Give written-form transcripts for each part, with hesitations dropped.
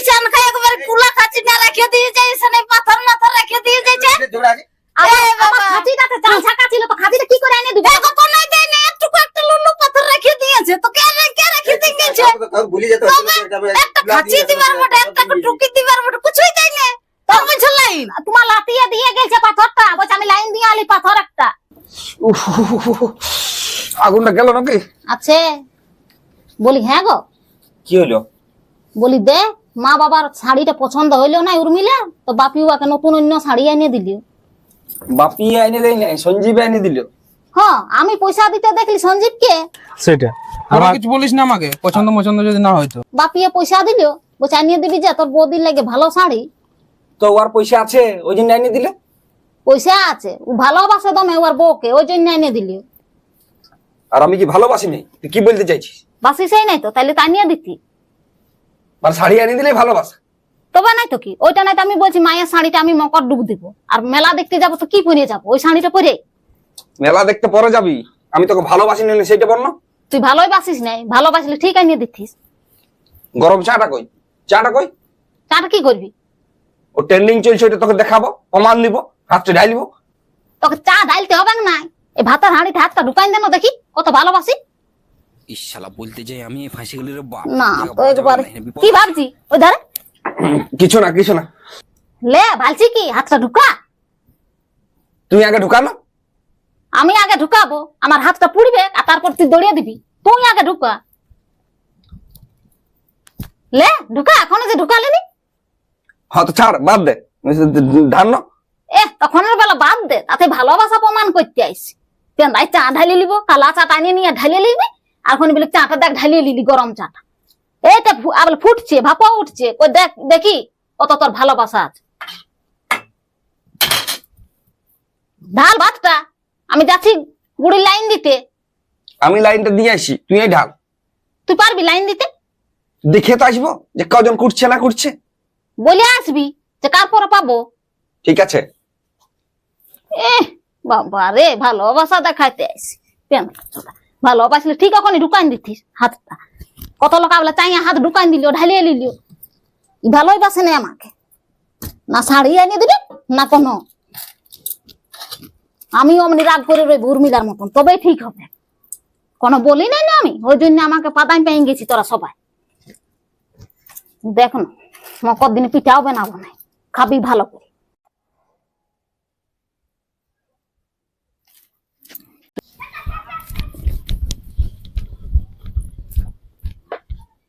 চান খাই একবার কুলা খাচি না রেখে দিয়ে যাই সনে পাথর মাথা রেখে দিয়ে যাইছে আমার খাঁচিটাতে চাল ছাকা ছিল তো খাঁচিটা কি করে এনে দিবে? দেখো কোনাই দেয় না একটু একটা লুলু পাথর রেখে দিয়েছে তো কে রেখে দিয়ে গেছে একটা খাচি দিবার বটে একটা টুকি দিবার বটে কিছুই দেয় না তোর বুঝল লাইন তোমার লাতিয়ে দিয়ে গেছে পাথরটা, বলছে আমি লাইন দিয়ে আলি পাথর একটা আগুনটা গেল নাকি? আছে। বলি হ্যাঁ গো, কি হলো? বলি দে মা বাবার শাড়িটা পছন্দ হইলো না উর্মিলা, তো বাপি ওকে নতুন অন্য শাড়ি এনে দিলি। বাপি আইনে দেয় নাই, সঞ্জীব আইনে দিল। হ্যাঁ আমি পয়সা দিতে দেখলি সঞ্জীবকে, সেটা তোরা কিছু বলিস না আমাকে, পছন্দ পছন্দ যদি না হয়তো। বাপিয়ে পয়সা দিল, বলছে আনিয়ে দিবি যে তোর বৌদির লাগে ভালো শাড়ি। তো ওর পয়সা আছে ওই জন্য আইনে দিল। পয়সা আছে, ও ভালোবাসে দমে ওর বউকে, ওই জন্য এনে দিলি। আর আমি কি ভালোবাসি নাই? তুই কি বলতে চাইছিস? বাসিসই নাই তো তাইলে তানিয়ে দিতি। মানে শাড়ি আনি দিলে ভালোবাসা? তবে নাই তো কি, ওইটা নাই তো আমি বলছি মায়ের শাড়িটা আমি মকর ডুব দিব, আর মেলা দেখতে যাবো তো কি পরে যাবো, ওই শাড়িটা পরে। মেলা দেখতে পরে যাবি, আমি তোকে ভালোবাসি না সেটা বল না। তুই ভালোই বাসিস নাই, ভালোবাসলে ঠিক আনিয়ে দিতিস। গরম চাটা কই? চাটা কই? চাটা কি করবি? ও ট্রেন্ডিং চলছে ওটা তোকে দেখাবো, প্রমাণ নিব, হাতটা ঢাইলিব। তোকে চা ঢালতে হবে না, এই ভাতের হাঁড়িতে হাতটা ঢুকাই দেন দেখি কত ভালোবাসি। ইশালা বলতে যাই আমি ফাঁসি গেলি রে বাপ। না তো একবার কি ভাবছি ওই ধারে কিছু না কিছু না, লে ভালছি কি হাতটা ঢুকা। তুমি আগে ঢুকা না। আমি আগে ঢুকাবো, আমার হাতটা পুড়বে আর তারপর তুই দৌড়িয়ে দিবি। তুই আগে ঢুকা, লে ঢুকা, এখনো যে ঢুকালেনি। হ্যাঁ তো ছাড়, বাদ দে, ধান না। তখনের বেলা বাদ দে, তাতে ভালোবাসা প্রমাণ করতে আইসি। তেন্দাই চা ঢালিয়ে লিব, কালা চা টানিয়ে নিয়ে ঢালিয়ে লিবি, আর এখন বলে চাটা দেখ ঢালিয়ে লিলি গরম চাটা। এইটা আবার ফুটছে, ভাপা উঠছে, ওই দেখ দেখি কত তোর ভালোবাসা আছে। ঢাল ভাতটা, আমি যাচ্ছি গুড়ি লাইন দিতে। আমি লাইনটা দিয়ে আসি, তুই এই ঢাল। তুই পারবি লাইন দিতে? দেখে তো আসবো যে কজন কুটছে না কুটছে। বলে আসবি যে কার পরে পাবো। ঠিক আছে। বাবা রে, ভালোবাসা দেখাইতে আইসি। ভালোবাসলে ঠিক ওখানে ঢুকান দিতিস হাতটা। কত লোক বলে চাইয়া হাত ঢুকান দিল, ঢালিয়ে নিল। ভালোই বাসে না আমাকে, না শাড়ি এনে দিবি না কোনো। আমি অমনি রাগ করে রইব উর্মিলার মতন, তবেই ঠিক হবে। কোনো বলি নাই না আমি, ওই জন্য আমাকে পাতাই পেয়ে গেছি তোরা সবাই। দেখো না মকর দিনে পিঠাও বানাবো না, খাবি ভালো করে।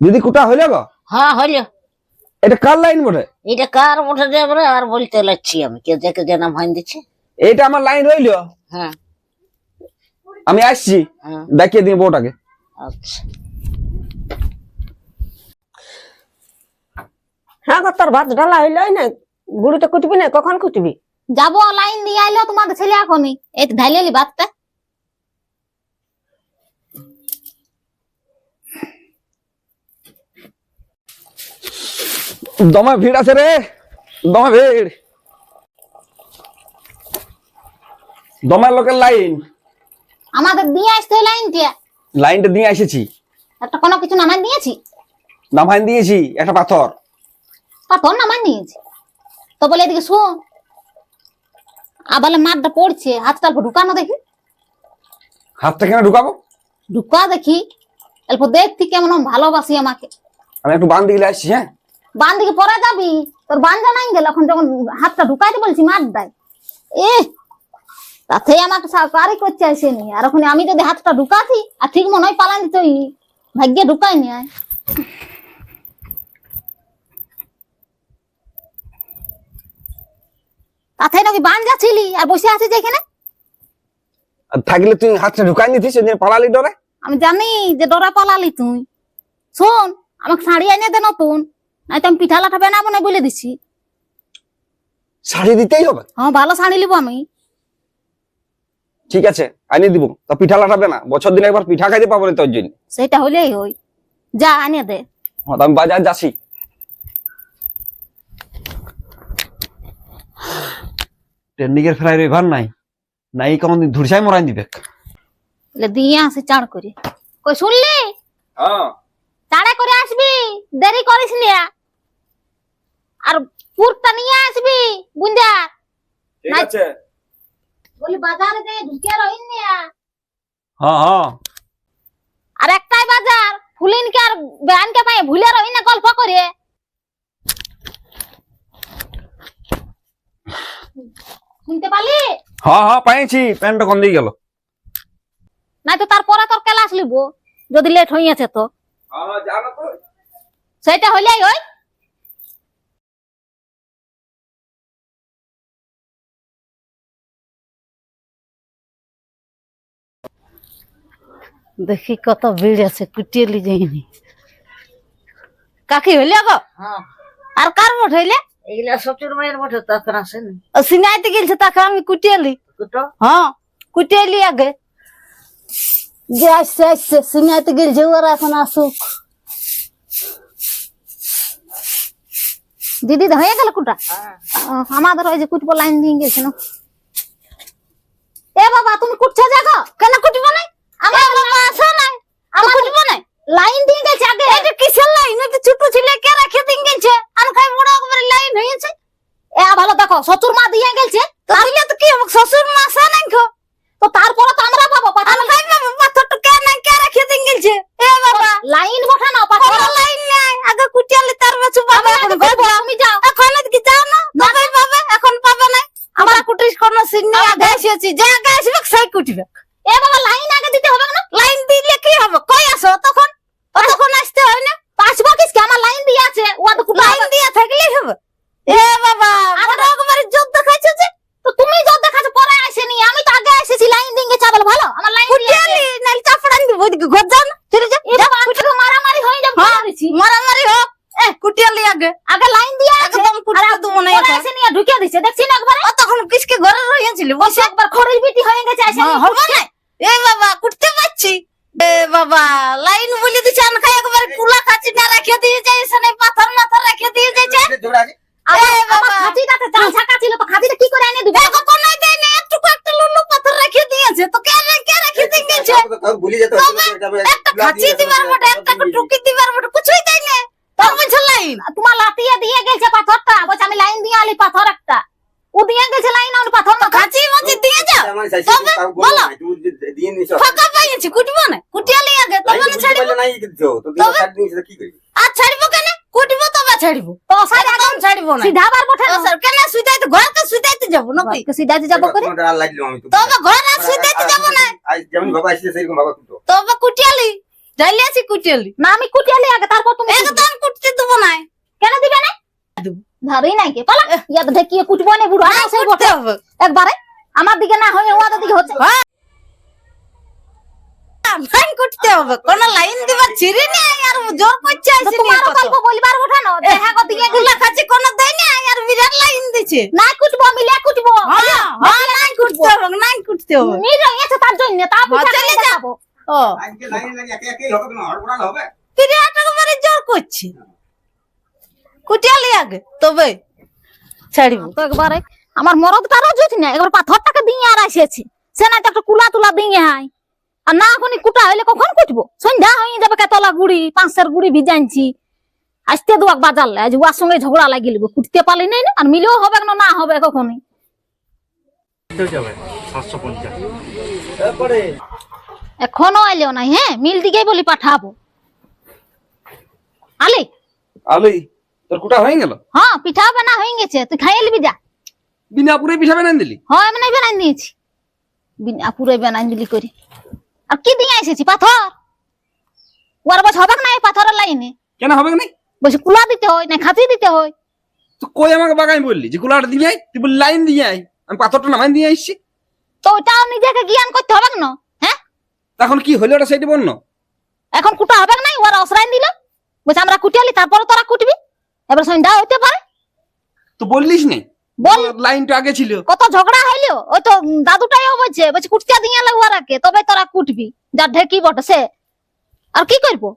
দিদি কোটা হইলে গো? হ্যাঁ হইলো। এটা কার লাইন বটে? এটা কার বটে যাবে আর বলতে লাগছি আমি, কে দেখে যে নাম হয় দিচ্ছে। এইটা আমার লাইন রইলো। হ্যাঁ আমি আসছি, হ্যাঁ দেখিয়ে দিই বউটাকে। আচ্ছা। হ্যাঁ গো, তোর ভাত ঢালা হইলো না, গুড়িটা কুটবি না, কখন কুটবি? যাবো লাইন দিয়ে আইলো তোমাদের ছেলে এখনই, এই ঢালিয়ে লি ভাতটা। দমে ভিড় আছে রে, দমে ভিড়। দমের লোকের লাইন। আমাদের দিয়ে আসতে লাইন দিয়ে লাইনটা দিয়ে এসেছি, একটা কোনো কিছু নামান দিয়েছি। নামাইন দিয়েছি একটা পাথর। পাথর নামান নিয়েছি তো বলে এদিকে শোন, আবালে মাঠটা পড়ছে, হাতটা অল্প ঢুকানো দেখি। হাতটা কেন ঢুকাবো? ঢুকা দেখি, অল্প দেখতি কেমন ভালোবাসি আমাকে। আমি একটু বান দিকে আসছি। হ্যাঁ বান দিকে পরে যাবি, তোর বান জানাই গেল এখন যখন হাতটা ঢুকাইতে বলছি মাঠ দেয়। তাতে আমাকে সারি করতে আসেনি, আর ওখানে আমি যদি হাতটা ঢুকাছি আর ঠিক মনে হয় পালান দিত, ভাগ্যে ঢুকাইনি। তাতে নাকি বান যাচ্ছিলি আর বসে আছিস এখানে। থাকলে তুই হাতটা ঢুকাই নিতিস, ওই জন্য পালালি ডরে। আমি জানি যে ডরা পালালি তুই। শোন, আমাকে শাড়ি এনে দে নতুন, নাই তো আমি পিঠা লাঠা বানাবো না বলে দিছি। শাড়ি দিতেই হবে? হ্যাঁ ভালো শাড়ি নিবো আমি। ঠিক আছে আনিয়ে দিব, তা পিঠা লাটাবে না, বছর দিন একবার পিঠা খাইতে পাবো না তোর জন্য। সেটা হইলেই হই, যা আনিয়ে দে। হ্যাঁ আমি বাজার যাচ্ছি। ট্রেন্ডিং এর ফ্রাই এবার নাই, নাই কেমন ধুরসাই মরাই দিবে। দিয়ে আসি চাড় করে। কই শুনলি? হ্যাঁ চাড়া করে আসবি, দেরি করিস না। আর পুরটা নিয়ে আসবি বুঝা। ঠিক আছে। বলি বাজারে যাই ঢুকে রইন নিয়া। হ্যাঁ হ্যাঁ আর একটাই বাজার ফুলিনকে আর বেআনকে পাই ভুলে রইন না গল্প করে। শুনতে পালি? হ্যাঁ হ্যাঁ পাইছি। প্যান্টটা কোন দিকে গেল? নাই তো তারপরে তোর ক্লাস লিব যদি লেট হইয়াছে তো। হ্যাঁ জানো তো। সেটা হইলেই হয়। দেখি কত ভিড় আছে, কুটিয়ে যাইনি। কাকি হইলে গো? হ্যাঁ আর কার মোট হইলে? এগুলা শ্বশুর মায়ের মঠে তখন আসেনি সিনাইতে গেলছে তাকে আমি কুটিয়ে দুটো। হ্যাঁ কুটিয়ে আগে যে আসছে আসছে সিনাইতে গেলছে, ওরা এখন আসুক। দিদি হয়ে গেল কুটা? আমাদের ওই যে কুটবো লাইন দিয়ে গেছে না। এ বাবা তুমি কুটছে যাগো? কেন কুটব না? আমার বাবা আসো না। আমার কুটব না। লাইন দিয়ে গেছে আগে। এটা কিসের লাইন? এটা ছোট ছেলে কে রাখে দিন গেছে, আর খাই বড় একবারে লাইন হয়েছে। এ ভালো দেখো শ্বশুর মা দিয়ে গেছে তাহলে তো কি হবে, শ্বশুর মা আসা নাই খো। তো তারপরে তো আমরা পাবো আর খাই বাবা পাথরটা কে নাই কে রাখে দিন গেছে। এ বাবা লাইন বঠা না পাথর কোনো লাইন নাই, আগে কুটিয়ালে তার বাছু বাবা। এখন করবো, তুমি যাও। এখন কি যাও না তবে পাবে, এখন পাবে না। আমরা কুটিস কোন সিগন্যাল আগে এসেছি, যে আগে আসবে সেই কুটিবে। এ বাবা লাইন আগে দিতে হবে না? লাইন দিলে কি হবে, কই আসো তখন? তখন আসতে হয় না? পাঁচবো কিসকে? আমার লাইন দিয়ে আছে ও তো কুটা লাইন দিয়ে থাকলেই হবে। এ বাবা আমরা একবারে যোদ্ধ খাইছো যে। তো তুমি যত দেখাছো পরে আসেনি, আমি তো আগে এসেছি লাইন দিয়ে গেছে। বলো ভালো আমার লাইন দিয়ে আছে। কুটিয়ালি নাইলে চাপড়ান দিব, ওদিকে ঘর যাও না, চলে যাও। এ বাবা আজকে মারামারি হয়ে যাবে হ্যাঁ, বলেছি। মারামারি হোক। কুটিয়ালি আগে আগে লাইন দিয়ে আছে একদম কুটিয়ে দেবো না পরে এখন। এসে নিয়ে ঢুকিয়ে দিছে, দেখছি না একবারে। তখন কিসকে ঘরে রয়েছিল বসে। একবার খড়ির বিটি হয়ে গেছে এসে নিয়ে হবে না। এ বাবা কুটতে পারছি। এ বাবা লাইন বলে দিছে, আনখাই একবার কুলা কাচি না রেখে দিয়ে যায়, এখানে পাথর মাথা রেখে দিয়ে যাচ্ছে। আবার এ বাবা। আমার খাঁচিটাতে চাল ছাকা ছিল, তো খাঁচিটা কি করে এনে দিবে? কোনাই দেয় না, একটু একটা লুলু পাথর রেখে দিয়েছে, তো কে রেখে দিয়ে গেছে। একটা খাঁচি দিবার মতো, একটা টুকি দিবার মতো কিছুই দেয় না। তার বলছে লাইন। তোমার লাতিয়ে দিয়ে গেছে পাথরটা, বলছে আমি লাইন দিয়ে আলি পাথর একটা। ও দিয়ে গেছে লাইন, আমি পাথর না খাঁচি মাছি দিয়ে যাও। তবে বলো ফাঁকা পাইছি, কুটবো না, কুটিয়ালি আগে তবে না ছাড়িব। আর ছাড়িব কেন? কুটবো তবে ছাড়িব। তো সাইড একদম ছাড়িব না। সিধা বার বঠে না। স্যার কেন সুইদাইতে ঘরকে সুইদাইতে যাবো নাকি? সিধা যাব করে তবে ঘর আর সুইদাইতে যাবো না। তবে কুটিয়ালি যাইলে আছি কুটিয়ালি। না আমি কুটিয়ালি আগে, তারপর তুমি একদম কুটতে দেবো না। কেন দিবে না? ধারই নাই কে পালা ইয়া তো ঢেকিয়ে কুটবো না বুড়ো। হ্যাঁ সেই বটে হবে। একবারে আমার দিকে না হয়ে ওদের দিকে হচ্ছে। লাইন কুটতে হবে, কোন লাইন দিবার ছিঁড়ে নেই, আর জোর করছে তো আইছে তোমার গল্প বলিবার ওঠা না দেখা গো দিকে গুলা খাচ্ছি কোন দেয় না, আর বিরাট লাইন দিছে। না কুটবো মিলে কুটবো। হ্যাঁ লাইন কুটতে হবে, লাইন কুটতে হবে। মিলে গেছে তার জন্য তা বুঝা চলে চলে যা। যাবো। ও বিরাট একবারে জোর করছে। কুটিয়ালি আগে তবে ছাড়িব। তো একবারে আমার মরদটারও যদি না একবার পাথরটাকে দিয়ে আর আসেছে, সে না তো একটা কুলা তুলা দিয়ে হাই। আর না এখনই কুটা হইলে কখন কুটবো? সন্ধ্যা হয়ে যাবে, কেতলা গুড়ি পাঁচটার গুড়ি ভিজাইছি। আসতে দুয়াক বাজারলে আজ ওয়ার সঙ্গে ঝগড়া লাগিয়ে লিব, কুটতে পারলি নাই না। আর মিলেও হবে না, না হবে কখনই। এখনো আইলেও নাই। হ্যাঁ মিল দিকেই বলি পাঠাবো। আলি আলি তোর কুটা হয়ে গেল? হ্যাঁ পিঠা বানা হয়ে গেছে, তুই খাইয়ে লিবি যা। বিনা পুরে পিঠা বানাই দিলি? হয় আমি নাই বানাই দিয়েছি, বিনা পুরে বানাই দিলি করে। আর কি দিয়ে এসেছি? পাথর। ওর বছ হবে না এই পাথরের লাইনে? কেন হবে না? বলছি কুলা দিতে হয় না খাঁচি দিতে হয়। তো কই আমাকে বাগাই বললি যে কুলাটা দিয়ে আই, তুই বললি লাইন দিয়ে আই, আমি পাথরটা নামাই দিয়ে আইছি। তো ওটাও নিজেকে জ্ঞান করতে হবে না? হ্যাঁ তখন কি হলো ওটা সেইটা বল না। এখন কুটা হবে না, ওরা অসরাইন দিল। বলছে আমরা কুটিয়ালি তারপরে তোরা কুটবি। এবার সন্ধ্যা হইতে পারে। তো বললিস নাই? বল। লাইনটা আগে ছিল। কত ঝগড়া হইলো, ওই তো দাদুটাইও বলছে বলছে কুটতে দিয়ে এলে ওরাকে তবে তোরা কুটবি, যা ঢেকি বটে সে। আর কি করবো?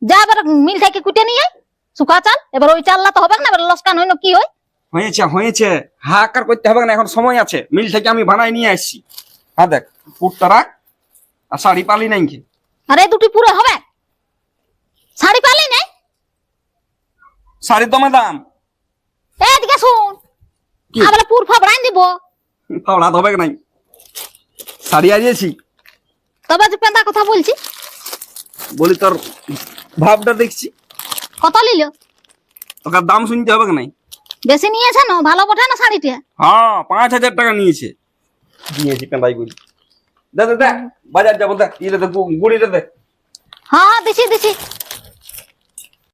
যা এবার মিল থেকে কুটে নিয়ে আয় শুকা চাল। এবার ওই চাললা তো হবে না, এবার লস্কান হইলো কি হয়? হয়েছে হয়েছে, হাহাকার করতে হবে না, এখন সময় আছে। মিল থেকে আমি বানাই নিয়ে আসছি। হ্যাঁ দেখ পুটটা রাখ, আর শাড়ি পালি নাই কি? আর এই দুটি পুরো হবে? শাড়ি পালি নাই? শাড়ির দমে দাম। এদিকে শুন কি? আবার পুর ফাবড়াই দিব ফাওড়া হবে নাই শাড়ি আনিয়েছি তবে যে পেন্দা কথা বলছি বলি তোর ভাবটা দেখছি কত নিল তোকে দাম শুনতে হবে নাই বেশি নিয়েছে না ভালো বটে না শাড়িটা হ্যাঁ 5,000 টাকা নিয়েছে দিয়েছি পেঁদাই বলি দে বাজার যাবো দেখ ইয়ে দে গুড়িটা দে হ্যাঁ দিছি দিছি